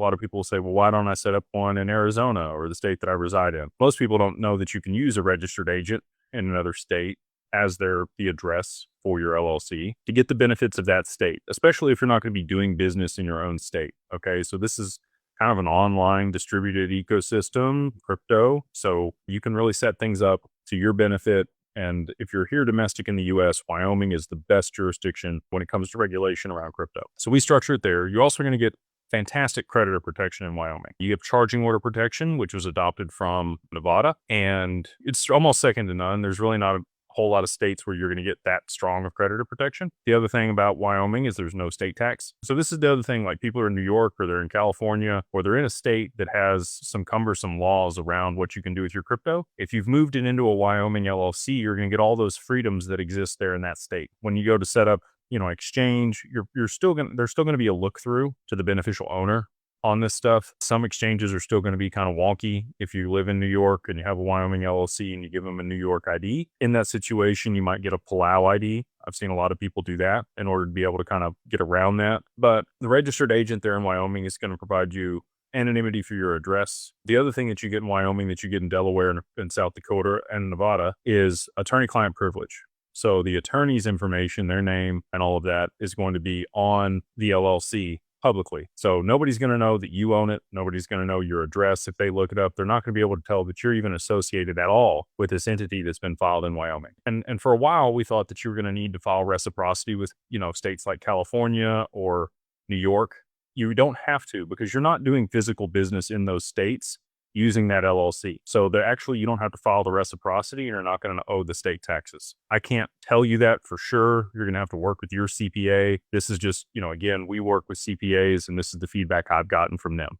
A lot of people say, well, why don't I set up one in Arizona or the state that I reside in? Most people don't know that you can use a registered agent in another state as the address for your LLC to get the benefits of that state, especially if you're not going to be doing business in your own state. Okay. So this is kind of an online distributed ecosystem, crypto. So you can really set things up to your benefit. And if you're here domestic in the US, Wyoming is the best jurisdiction when it comes to regulation around crypto. So we structure it there. You're also going to get fantastic creditor protection in Wyoming. You have charging order protection, which was adopted from Nevada, and it's almost second to none. There's really not a whole lot of states where you're going to get that strong of creditor protection. The other thing about Wyoming is there's no state tax. So this is the other thing, like people are in New York or they're in California or they're in a state that has some cumbersome laws around what you can do with your crypto. If you've moved it into a Wyoming LLC, you're going to get all those freedoms that exist there in that state. When you go to set up, exchange, there's still going to be a look through to the beneficial owner on this stuff. Some exchanges are still going to be kind of wonky. If you live in New York and you have a Wyoming LLC and you give them a New York ID, in that situation, you might get a Palau ID. I've seen a lot of people do that in order to be able to kind of get around that. But the registered agent there in Wyoming is going to provide you anonymity for your address. The other thing that you get in Wyoming that you get in Delaware and South Dakota and Nevada is attorney-client privilege. So the attorney's information, their name, and all of that is going to be on the LLC publicly. So nobody's going to know that you own it. Nobody's going to know your address. If they look it up, they're not going to be able to tell that you're even associated at all with this entity that's been filed in Wyoming. And for a while, we thought that you were going to need to file reciprocity with, states like California or New York. You don't have to because you're not doing physical business in those states using that LLC. So you don't have to file the reciprocity and you're not going to owe the state taxes. I can't tell you that for sure. You're going to have to work with your CPA. This is just, again, we work with CPAs and this is the feedback I've gotten from them.